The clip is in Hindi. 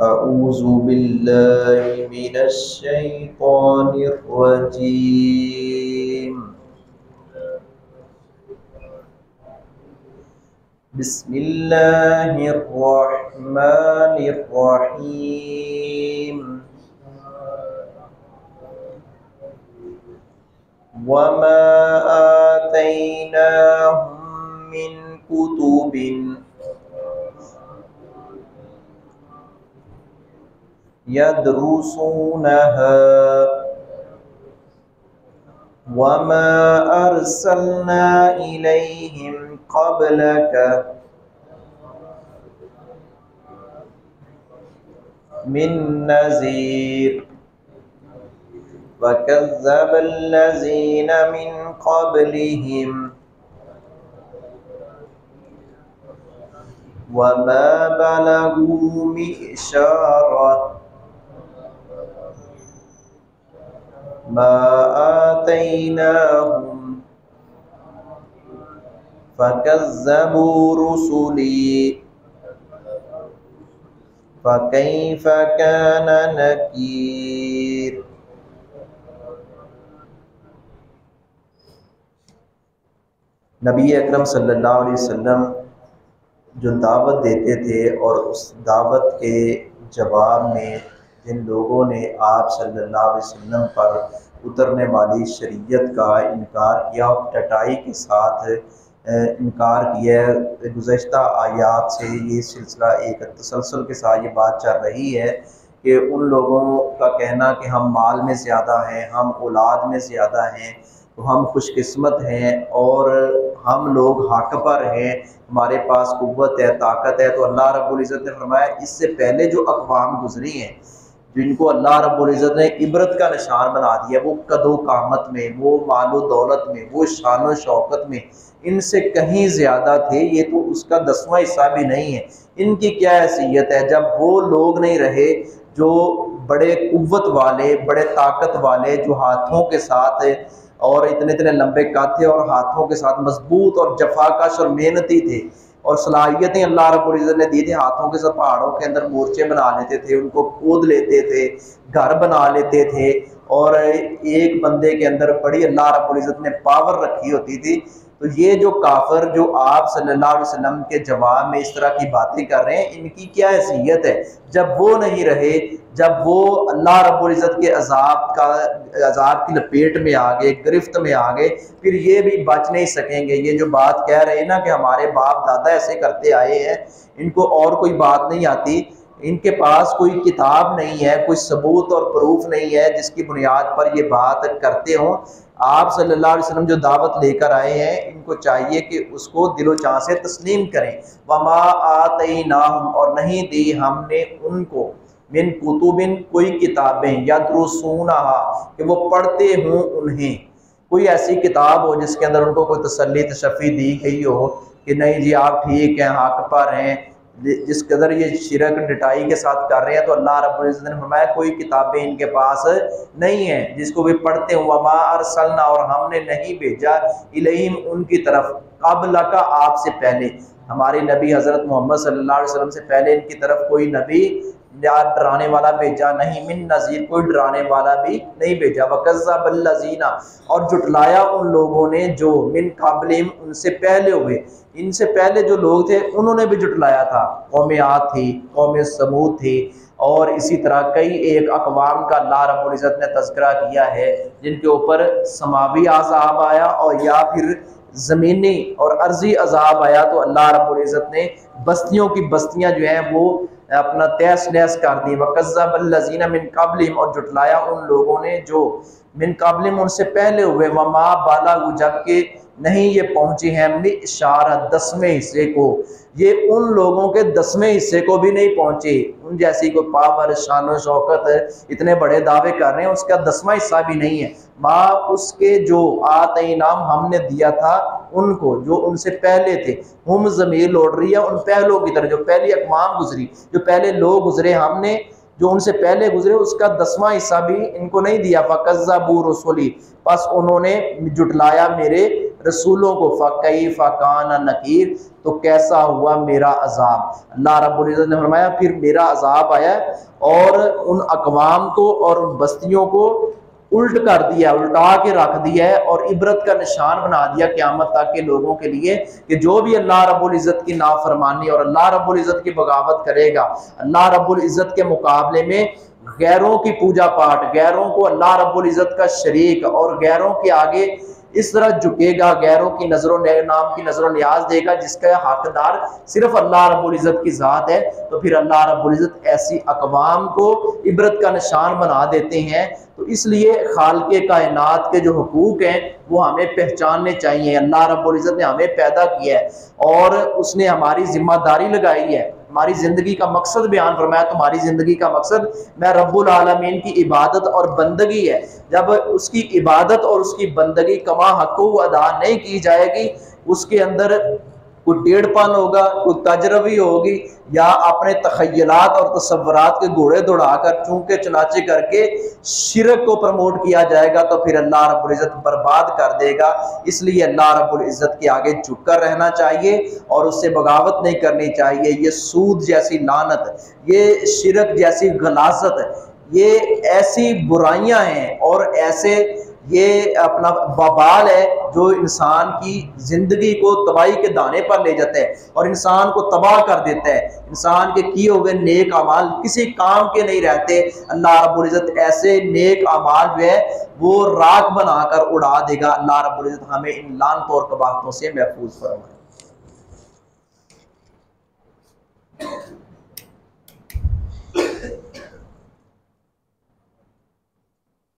अऊज़ु बिल्लाहि मिनश शैतानिर रजीम। बिस्मिल्लाहिर रहमानिर रहीम। वमा आतैनाहुम मिन कुतुबिन यदरुसूनहा वमा अरसलना इलैहिम क़ब्लक मिन नज़ीर वकज़्ज़बल्लज़ीना मिन क़ब्लिहिम वमा बलगू मि'शारा मा आतैनाहुम फकज़्ज़बू रुसुली फकैफ़ कान नकीर। नबी अकरम सल्लल्लाहु अलैहि वसल्लम जो दावत देते थे और उस दावत के जवाब में जिन लोगों ने आप सल्लल्लाहु अलैहि वसल्लम पर उतरने वाली शरीयत का इनकार किया और टटाई के साथ इनकार किया, गुज़श्ता आयात से ये सिलसिला एक तसलसल के साथ ये बात चल रही है कि उन लोगों का कहना कि हम माल में ज़्यादा हैं, हम औलाद में ज़्यादा हैं, तो हम खुशकिस्मत हैं और हम लोग हक़ पर हैं, हमारे पास कुव्वत है, ताकत है। तो अल्लाह रब्बुल इज़्ज़त ने फरमाया इससे पहले जो अक़वाम गुजरी हैं जिनको अल्लाह रब्बुल इज़्ज़त ने इबरत का निशान बना दिया, वो कदो कामत में, वो मालो दौलत में, वो शान शौकत में इनसे कहीं ज़्यादा थे। ये तो उसका 10वां हिस्सा भी नहीं है। इनकी क्या हैसियत है जब वो लोग नहीं रहे जो बड़े कुव्वत वाले, बड़े ताकत वाले, जो हाथों के साथ और इतने इतने लंबे कद थे और हाथों के साथ मजबूत और जफाकश और मेहनती थे और सलाहियतें अल्लाह रब्बुल इज़्ज़त ने दी थी। हाथों के साथ पहाड़ों के अंदर मोर्चे बना लेते थे, उनको खोद लेते थे, घर बना लेते थे और एक बंदे के अंदर बड़ी अल्लाह रब्बुल इज़्ज़त ने पावर रखी होती थी। तो ये जो काफिर जो आप सल्लल्लाहु अलैहि वसल्लम के जवाब में इस तरह की बातें कर रहे हैं, इनकी क्या हैसियत है जब वो नहीं रहे, जब वो अल्लाह रब्बुल इज़्ज़त के अज़ाब की लपेट में आ गए, गिरफ्त में आ गए, फिर ये भी बच नहीं सकेंगे। ये जो बात कह रहे हैं ना कि हमारे बाप दादा ऐसे करते आए हैं, इनको और कोई बात नहीं आती, इनके पास कोई किताब नहीं है, कोई सबूत और प्रूफ नहीं है जिसकी बुनियाद पर ये बात करते हों। आप सल्लल्लाहु अलैहि वसल्लम जो दावत लेकर आए हैं, इनको चाहिए कि उसको दिलो चाह से तस्लीम करें। वमा आतैनाहुम, और नहीं दी हमने उनको, मिन कुतुबिन, कोई किताबें, यदरुसूनहा, कि वो पढ़ते हों उन्हें, कोई ऐसी किताब हो जिसके अंदर उनको कोई तसल्ली तशफ़ी दी गई हो कि नहीं जी आप ठीक हैं, हक़ पर हैं। जिस कदर ये शिरक डटाई के साथ कर रहे हैं, तो अल्लाह रब्बुल इज़्ज़त ने फरमाया कोई किताबें इनके पास नहीं है जिसको वे पढ़ते हुआ। वमा अरसलना, और हमने नहीं भेजा, इलैहिम, उनकी तरफ, क़ब्ल का, आपसे पहले, हमारे नबी हज़रत मोहम्मद सल्लल्लाहु अलैहि वसल्लम से पहले इनकी तरफ कोई नबी या डराने वाला भेजा नहीं, मिन नज़ीर, कोई डराने वाला भी नहीं भेजा। वकज़्ज़बल्लज़ीना, और जुटलाया उन लोगों ने जो, मिन क़ब्लिहिम, उनसे पहले हुए, इनसे पहले जो लोग थे उन्होंने भी जुटलाया था। कौम आद थी, कौम समूद थी, और इसी तरह कई एक अक़वाम का अल्लाह रब्बुल इज़्ज़त ने तज़किरा किया है जिनके ऊपर समावी अज़ाब आया और या फिर ज़मीनी और अर्ज़ी अज़ाब आया। तो अल्लाह रब्बुल इज़्ज़त ने बस्तियों की बस्तियाँ जो हैं वो अपना तहस नहस कर दी। वकज़्ज़बल्लज़ीना मिन क़ब्लिहिम, और जुटलाया उन लोगों ने जो मिन क़ब्लिहिम, उनसे पहले हुए। वमा बलगू, जबकि नहीं ये पहुँचे हैं, मि'शारा, 10वें हिस्से को, ये उन लोगों के 10वें हिस्से को भी नहीं पहुँचे। उन जैसी कोई पावर, शान शौकत, इतने बड़े दावे कर रहे हैं, उसका 10वां हिस्सा भी नहीं है। माँ उसके जो आतैनाम, हमने दिया था उनको जो उनसे पहले थे। हम ज़मीर लौट रही है उन पहलों की तरह, जो पहली अक़वाम गुजरी, जो पहले लोग गुजरे, हमने जो उनसे पहले गुजरे उसका 10वां हिस्सा भी इनको नहीं दिया। फ़कज़्ज़बू रुसुली, बस उन्होंने जुटलाया मेरे रसूलों को, फ़कैफ़ कान नकीर, तो कैसा हुआ मेरा अजाब। अल्लाह रब्बुल इज़्ज़त ने फरमाया फिर मेरा अजाब आया और उन अक़वाम को और उन बस्तियों को उल्ट कर दिया, उल्टा के रख दिया है और इबरत का निशान बना दिया क़यामत तक के लोगों के लिए कि जो भी अल्लाह रब्बुल इज़्ज़त की नाफरमानी और अल्लाह रब्बुल इज़्ज़त की बगावत करेगा, अल्लाह रब्बुल इज़्ज़त के मुकाबले में गैरों की पूजा पाठ, गैरों को अल्लाह रब्बुल इज़्ज़त का शरीक और गैरों के आगे इस तरह झुकेगा, गैरों की नजरों नाम की नजरों न्याज देगा जिसका हकदार सिर्फ अल्लाह रब्बुल इज़्ज़त की ज़ात है, तो फिर अल्लाह रब्बुल इज़्ज़त ऐसी अक़वाम को इबरत का निशान बना देते हैं। तो इसलिए खालिक़े कायनात के जो हुकूक हैं वो हमें पहचानने चाहिए। अल्लाह रब्बुल इज़्ज़त ने हमें पैदा किया है और उसने हमारी जिम्मेदारी लगाई है, हमारी ज़िंदगी का मकसद बयान फरमाया, तुम्हारी ज़िंदगी का मकसद मैं रब्बुल आलमीन की इबादत और बंदगी है। जब उसकी इबादत और उसकी बंदगी कमा हक़्क़ु अदा नहीं की जाएगी, उसके अंदर कोई टेढ़पन होगा, कोई तजरबी होगी, या अपने तख़य्युलात और तसव्वुरात के घोड़े दौड़ाकर चूंके चनाचे करके शिरक को प्रमोट किया जाएगा, तो फिर अल्लाह रब्बुल इज़्ज़त बर्बाद कर देगा। इसलिए अल्लाह रब्बुल इज़्ज़त के आगे झुककर रहना चाहिए और उससे बगावत नहीं करनी चाहिए। ये सूद जैसी लानत, ये शिरक जैसी गलाज़त, ये ऐसी बुराइयां हैं और ऐसे ये अपना बबाल है जो इंसान की ज़िंदगी को तबाही के दाने पर ले जाते हैं और इंसान को तबाह कर देता है। इंसान के किए हुए नेक अमाल किसी काम के नहीं रहते। अल्लाह रब्बुल इज़्ज़त ऐसे नेक अमाल जो है वो राख बनाकर उड़ा देगा। अल्लाह रब्बुल इज़्ज़त हमें इन लानतों और कबाहतों से महफूज फरमाए।